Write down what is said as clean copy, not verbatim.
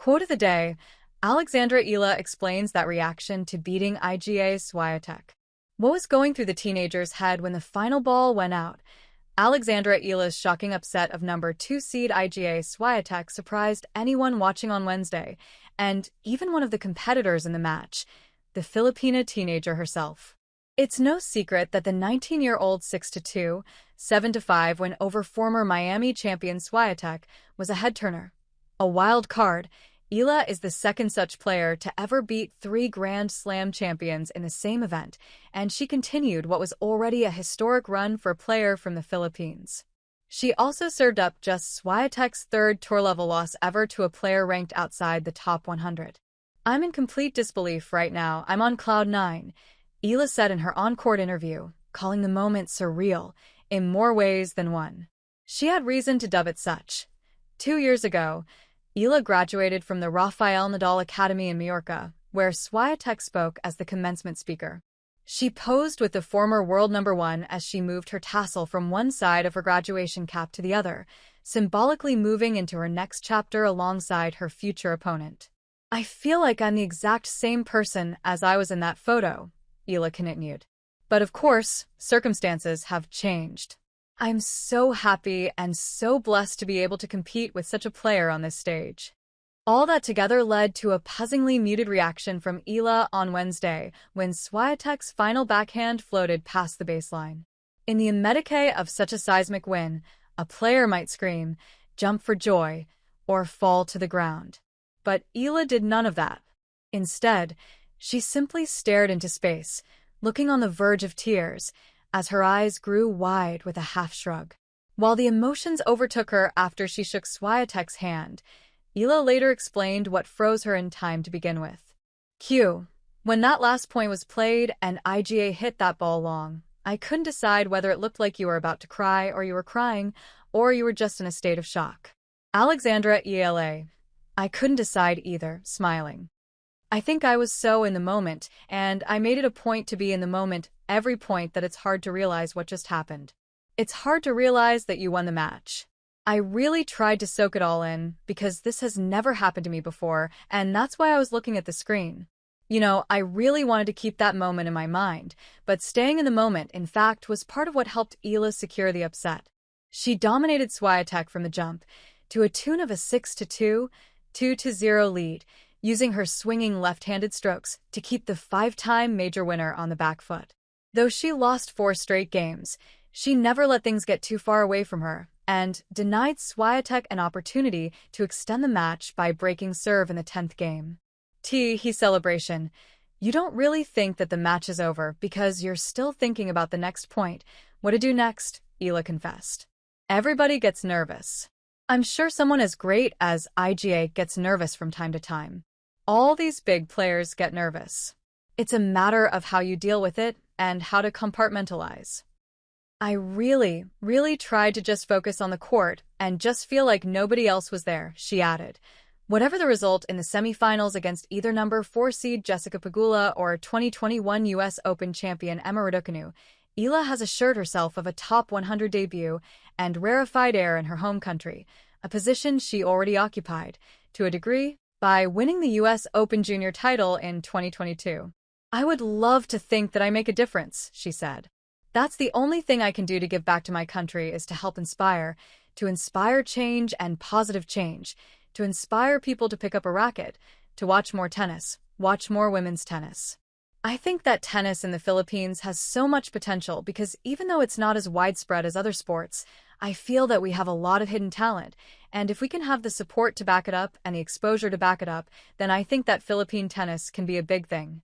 Quote of the day, Alexandra Eala explains that reaction to beating Iga Swiatek. What was going through the teenager's head when the final ball went out? Alexandra Eala's shocking upset of number 2 seed Iga Swiatek surprised anyone watching on Wednesday, and even one of the competitors in the match, the Filipina teenager herself. It's no secret that the 19-year-old 6-2, 7-5 win over former Miami champion Swiatek was a head-turner. A wild card, Eala is the second such player to ever beat 3 Grand Slam champions in the same event, and she continued what was already a historic run for a player from the Philippines. She also served up just Swiatek's third tour-level loss ever to a player ranked outside the top 100. "I'm in complete disbelief right now. I'm on cloud 9, Eala said in her on-court interview, calling the moment surreal in more ways than one. She had reason to dub it such. 2 years ago, Eala graduated from the Rafael Nadal Academy in Mallorca, where Swiatek spoke as the commencement speaker. She posed with the former world number 1 as she moved her tassel from one side of her graduation cap to the other, symbolically moving into her next chapter alongside her future opponent. "I feel like I'm the exact same person as I was in that photo," Eala continued. "But of course, circumstances have changed. I'm so happy and so blessed to be able to compete with such a player on this stage." All that together led to a puzzlingly muted reaction from Eala on Wednesday when Swiatek's final backhand floated past the baseline. In the immediate of such a seismic win, a player might scream, jump for joy, or fall to the ground. But Eala did none of that. Instead, she simply stared into space, looking on the verge of tears, as her eyes grew wide with a half-shrug. While the emotions overtook her after she shook Swiatek's hand, Eala later explained what froze her in time to begin with. When that last point was played and Iga hit that ball long, I couldn't decide whether it looked like you were about to cry or you were crying, or you were just in a state of shock." Alexandra Eala. "I couldn't decide either," smiling. "I think I was so in the moment, and I made it a point to be in the moment every point that it's hard to realize what just happened. It's hard to realize that you won the match. I really tried to soak it all in, because this has never happened to me before, and that's why I was looking at the screen. I really wanted to keep that moment in my mind, but staying in the moment, in fact, was part of what helped Eala secure the upset. She dominated Swiatek from the jump, to a tune of a 6-2, 2-0 lead, using her swinging left-handed strokes to keep the 5-time major winner on the back foot. Though she lost 4 straight games, she never let things get too far away from her, and denied Swiatek an opportunity to extend the match by breaking serve in the 10th game. He celebration. "You don't really think that the match is over because you're still thinking about the next point, what to do next," Eala confessed. "Everybody gets nervous. I'm sure someone as great as Iga gets nervous from time to time. All these big players get nervous. It's a matter of how you deal with it and how to compartmentalize. I really, really tried to just focus on the court and just feel like nobody else was there," she added. Whatever the result in the semifinals against either number 4 seed Jessica Pegula or 2021 U.S. Open champion Emma Raducanu, Eala has assured herself of a top 100 debut and rarefied air in her home country, a position she already occupied, to a degree, by winning the U.S. Open junior title in 2022. "I would love to think that I make a difference," she said. "That's the only thing I can do to give back to my country is to help inspire, to inspire change and positive change, to inspire people to pick up a racket, to watch more tennis, watch more women's tennis. I think that tennis in the Philippines has so much potential because even though it's not as widespread as other sports, I feel that we have a lot of hidden talent, and if we can have the support to back it up and the exposure to back it up, then I think that Philippine tennis can be a big thing."